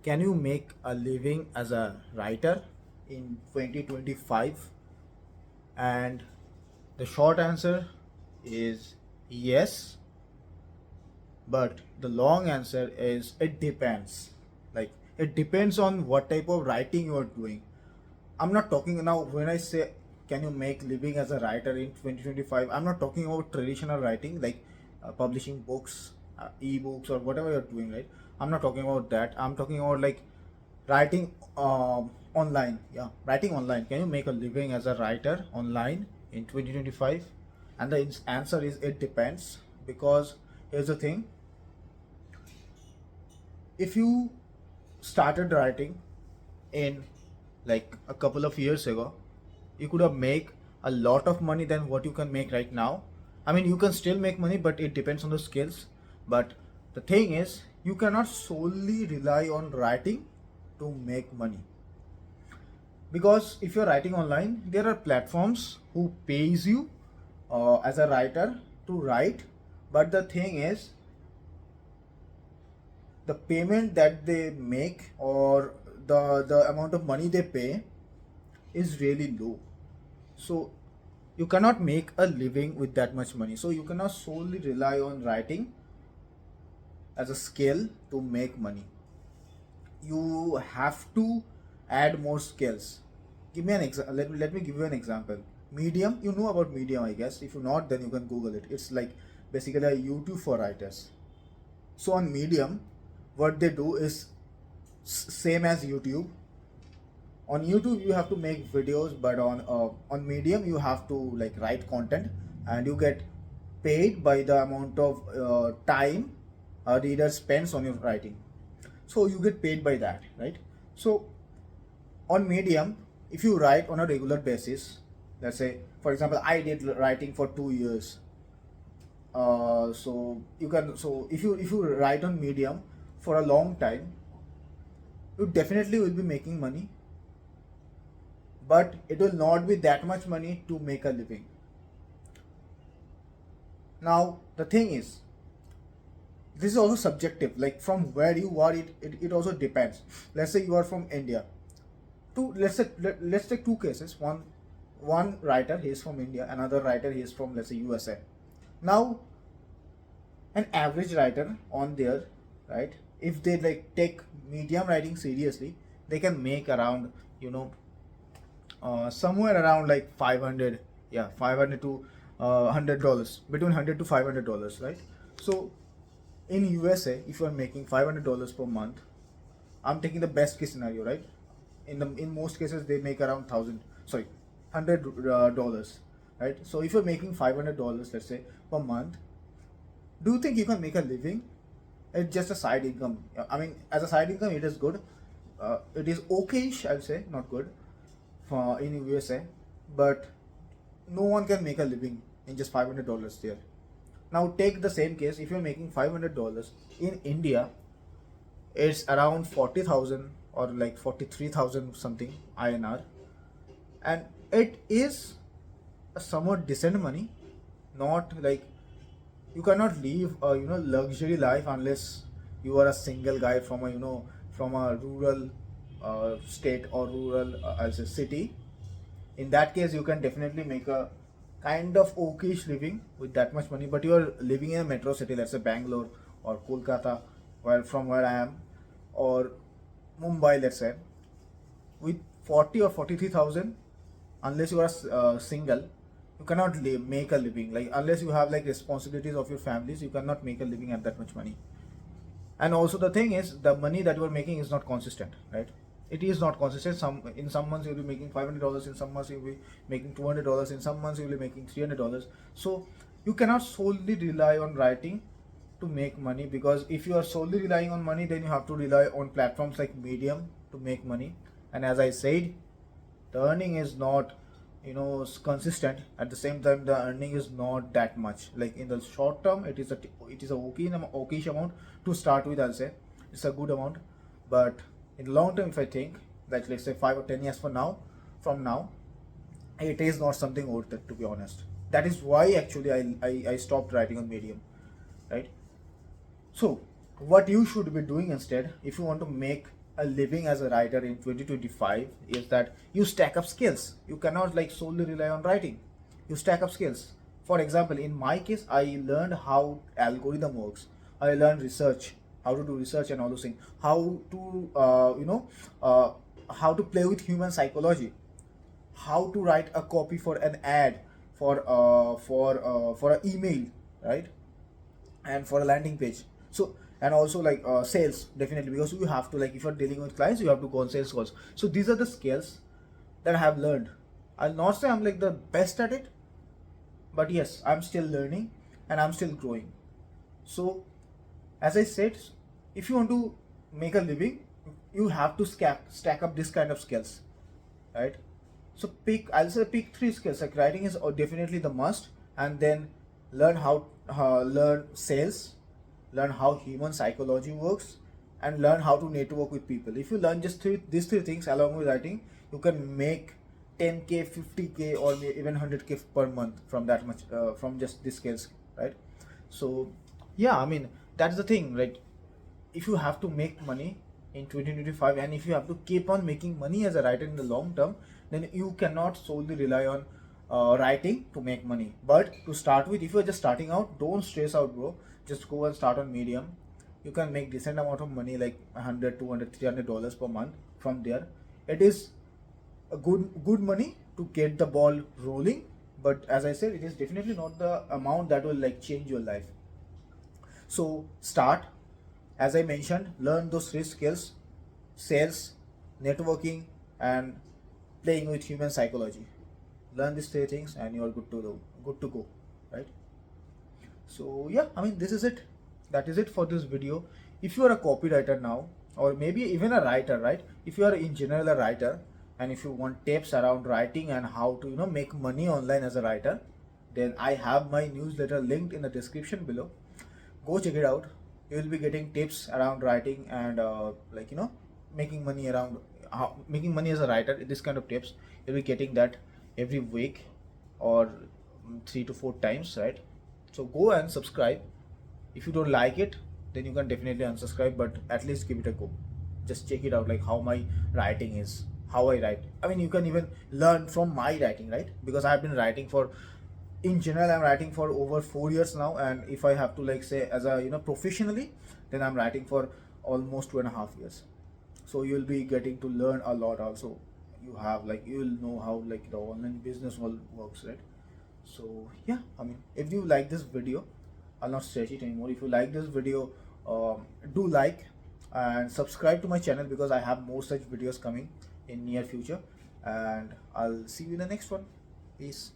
Can you make a living as a writer in 2025? And the short answer is yes, but the long answer is it depends. Like, it depends on what type of writing you are doing. I'm not talking now when I say can you make living as a writer in 2025. I'm not talking about traditional writing like publishing books, ebooks, or whatever you're doing, right? I'm not talking about that. I'm talking about like writing online. Yeah, writing online. Can you make a living as a writer online in 2025? And the answer is it depends, because here's the thing. If you started writing in like a couple of years ago, you could have made a lot of money than what you can make right now. I mean, you can still make money, but it depends on the skills. But the thing is, you cannot solely rely on writing to make money, because if you're writing online, there are platforms who pays you as a writer to write. But the thing is, the payment that they make, or the amount of money they pay, is really low. So you cannot make a living with that much money. So you cannot solely rely on writing as a skill to make money. You have to add more skills. Give me an example. Let me give you an example. Medium, you know about Medium, I guess. If you not, then you can Google it. It's like basically a YouTube for writers. So on Medium, what they do is same as YouTube. On YouTube you have to make videos, but on Medium you have to like write content, and you get paid by the amount of time a reader spends on your writing. So you get paid by that, right? So on Medium, if you write on a regular basis, let's say for example I did writing for 2 years. So if you write on Medium for a long time, you definitely will be making money, but it will not be that much money to make a living. Now the thing is, this is also subjective, like from where you are, it also depends. Let's say you are from India. Let's take two cases. One writer, he is from India, another writer, he is from, let's say, USA. Now an average writer on there, right, if they like take Medium writing seriously, they can make around, somewhere around like 500, yeah, 500 to $100, between $100 to $500, right? So in USA, if you are making $500 per month, I'm taking the best case scenario, right? In most cases they make around $100, right? So if you're making $500, let's say, per month, do you think you can make a living? It's just a side income. I mean, as a side income, it is good. It is okayish, I'll say, not good for in USA, but no one can make a living in just $500 there. Now take the same case. If you're making $500 in India, it's around 40,000 or like 43,000 something INR, and it is a somewhat decent money. Not like, you cannot live a luxury life unless you are a single guy from a rural state, or rural as a city. In that case, you can definitely make a kind of okayish living with that much money. But you are living in a metro city, let's say Bangalore or Kolkata, where I am, or Mumbai, let's say, with 40 or 43,000, unless you are single, you cannot make a living. Like, unless you have like responsibilities of your families, you cannot make a living at that much money. And also the thing is, the money that you are making is not consistent, right? It is not consistent. In some months you'll be making $500, in some months you'll be making $200, in some months you'll be making $300. So you cannot solely rely on writing to make money, because if you are solely relying on money, then you have to rely on platforms like Medium to make money. And as I said, the earning is not consistent. At the same time, the earning is not that much. Like in the short term, it is a okayish amount to start with, I'll say. It's a good amount. But in the long term, if I think that, let's say, 5 or 10 years from now, it is not something worth it, to be honest. That is why actually I stopped writing on Medium, right? So what you should be doing instead, if you want to make a living as a writer in 2025 is that you stack up skills. You cannot like solely rely on writing. You stack up skills. For example, in my case, I learned how algorithm works. I learned research, how to do research and all those things. How to uh, how to play with human psychology, how to write a copy for an ad, for an email, right, and for a landing page. So and also like sales, definitely, because you have to, like, if you're dealing with clients, you have to go on sales calls. So these are the skills that I have learned. I'll not say I'm like the best at it, but yes, I'm still learning and I'm still growing. So as I said, if you want to make a living, you have to stack up this kind of skills, right? So I'll say pick three skills. Like writing is definitely the must, and then learn sales, learn how human psychology works, and learn how to network with people. If you learn just these three things along with writing, you can make 10K, 50K, or even 100K per month from that much, from just these skills, right? So yeah, I mean, that's the thing, right? If you have to make money in 2025, and if you have to keep on making money as a writer in the long term, then you cannot solely rely on writing to make money. But to start with, if you're just starting out, don't stress out, bro. Just go and start on Medium. You can make decent amount of money, like 100, 200, $300 per month from there. It is a good money to get the ball rolling, but as I said, it is definitely not the amount that will like change your life. So start, as I mentioned, learn those three skills: sales, networking, and playing with human psychology. Learn these three things and you're good to go, right? So yeah, I mean, this is it. That is it for this video. If you are a copywriter now, or maybe even a writer, right? If you are in general a writer, and if you want tips around writing and how to make money online as a writer, then I have my newsletter linked in the description below. Go check it out. You will be getting tips around writing and making money around making money as a writer. This kind of tips you'll be getting that every week, or 3 to 4 times, right? So go and subscribe. If you don't like it, then you can definitely unsubscribe, but at least give it a go. Just check it out, like how my writing is, how I write. I mean, you can even learn from my writing, right? Because I've been writing for, in general, I'm writing for over 4 years now, and if I have to like say as a professionally, then I'm writing for almost 2.5 years. So you'll be getting to learn a lot also. You'll know how like the online business all works, right? So yeah, I mean, if you like this video, I'll not stretch it anymore. If you like this video, do like and subscribe to my channel, because I have more such videos coming in near future, and I'll see you in the next one. Peace.